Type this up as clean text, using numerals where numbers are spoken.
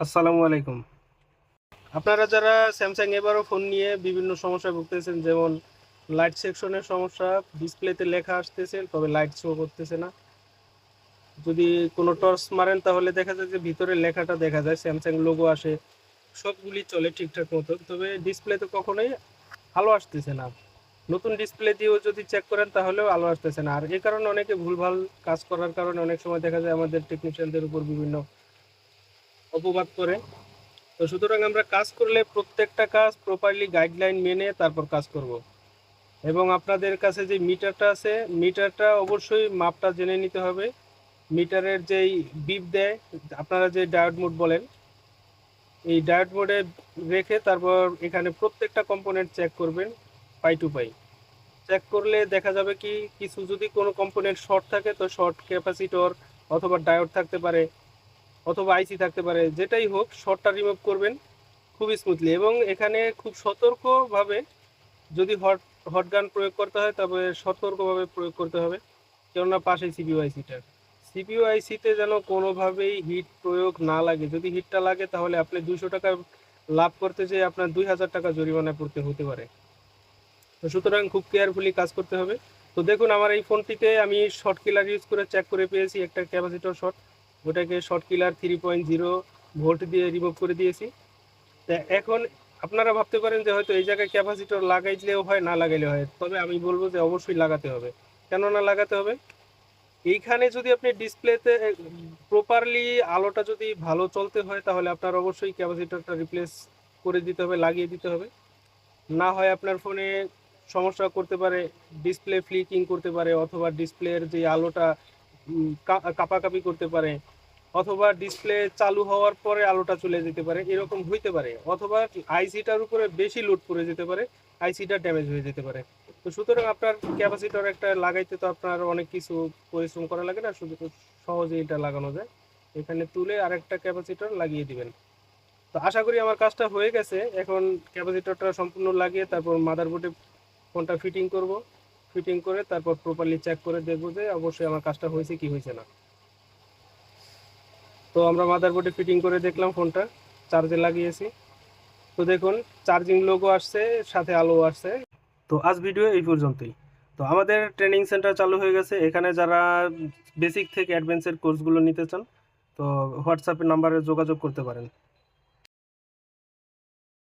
আসসালামু আলাইকুম। আপনারা যারা স্যামসাং এবারও ফোন নিয়ে বিভিন্ন সমস্যায় ভুগতেছেন, যেমন লাইট সেকশনের সমস্যা, ডিসপ্লেতে লেখা আসতেছে তবে লাইট শো করতেছে না। যদি কোনো টর্চ মারেন তাহলে দেখা যায় যে ভিতরে লেখাটা দেখা যায়, স্যামসাং লোগো আসে, সবগুলি চলে ঠিকঠাক মতো, তবে ডিসপ্লেতে কখনোই আলো আসতেছে না। নতুন ডিসপ্লে দিয়েও যদি চেক করেন তাহলেও আলো আসতেছে না। আর এই কারণে অনেকে ভুলভাল কাজ করার কারণে অনেক সময় দেখা যায় আমাদের টেকনিশিয়ানদের উপর বিভিন্ন অপবাদ করে। তো সুতরাং আমরা কাজ করলে প্রত্যেকটা কাজ প্রপারলি গাইডলাইন মেনে তারপর কাজ করব। এবং আপনাদের কাছে যে মিটারটা আছে, মিটারটা অবশ্যই মাপটা জেনে নিতে হবে। মিটারের যেই বিপ দেয়, আপনারা যে ডায়োড মোড বলেন, এই ডায়োড মোডে রেখে তারপর এখানে প্রত্যেকটা কম্পোনেন্ট চেক করবেন পাই টু পাই। চেক করলে দেখা যাবে কি কিছু যদি কোনো কম্পোনেন্ট শর্ট থাকে তো শর্ট ক্যাপাসিটর অথবা ডায়োড থাকতে পারে, অথবা আইসি থাকতে পারে, যেটাই হোক শর্টটা রিমুভ করবেন খুব স্মুথলি। এবং এখানে খুব সতর্কভাবে যদি হট গান প্রয়োগ করতে হয় তবে সতর্কভাবে প্রয়োগ করতে হবে, কেননা পাশে সিপিইউ আইসিটা, সিপিইউ আইসিতে যেন কোনোভাবেই হিট প্রয়োগ না লাগে। যদি হিটটা লাগে তাহলে আপনি 200 টাকা লাভ করতে যেয়ে আপনার 2000 টাকা জরিমানা পড়তে হতে পারে। তো সুতরাং খুব কেয়ারফুলি কাজ করতে হবে। তো দেখুন আমার এই ফোনটিতে আমি শর্ট কিলার ইউজ করে চেক করে পেয়েছি একটা ক্যাপাসিটর শর্ট, ওটাকে শর্ট কিলার 3.0 ভোল্ট দিয়ে রিমুভ করে দিয়েছি। তা এখন আপনারা ভাবতে পারেন যে হয়তো এই জায়গায় ক্যাপাসিটর লাগাইলেও হয়, না লাগাইলেও হয়, তবে আমি বলবো যে অবশ্যই লাগাতে হবে। কেন না লাগাতে হবে, এইখানে যদি আপনি ডিসপ্লেতে প্রপারলি আলোটা যদি ভালো চলতে হয় তাহলে আপনার অবশ্যই ক্যাপাসিটরটা রিপ্লেস করে দিতে হবে, লাগিয়ে দিতে হবে। না হয় আপনার ফোনে সমস্যা করতে পারে, ডিসপ্লে ফ্লিকিং করতে পারে, অথবা ডিসপ্লের যে আলোটা কাঁপাকাঁপি করতে পারে, অথবা ডিসপ্লে চালু হওয়ার পরে আলোটা চলে যেতে পারে, এরকম হইতে পারে, অথবা আইসিটার উপরে বেশি লোড পড়ে যেতে পারে, আইসিটা ড্যামেজ হয়ে যেতে পারে। তো সুতরাং আপনার ক্যাপাসিটর একটা লাগাইতে তো আপনার অনেক কিছু পরিশ্রম করা লাগে না, শুধু সহজে এটা লাগানো যায়। এখানে তুলে আরেকটা ক্যাপাসিটর লাগিয়ে দিবেন। তো আশা করি আমার কাজটা হয়ে গেছে। এখন ক্যাপাসিটরটা সম্পূর্ণ লাগিয়ে তারপর মাদারবোর্ডে ফোনটা ফিটিং করব। ফিটিং করে তারপর প্রপারলি চেক করে দেখব যে অবশ্যই আমার কাজটা হয়েছে কি হয়েছে না। তো আমরা মাদারবোর্ডে ফিটিং করে দেখলাম, ফোনটা চার্জে লাগিয়েছি। তো দেখুন চার্জিং লোগো আসছে, সাথে আলো আসছে। তো আজ ভিডিও এই পর্যন্তই। তো আমাদের ট্রেনিং সেন্টার চালু হয়ে গেছে, এখানে যারা বেসিক থেকে অ্যাডভান্সের কোর্সগুলো নিতে চান তো হোয়াটসঅ্যাপে নাম্বারে যোগাযোগ করতে পারেন।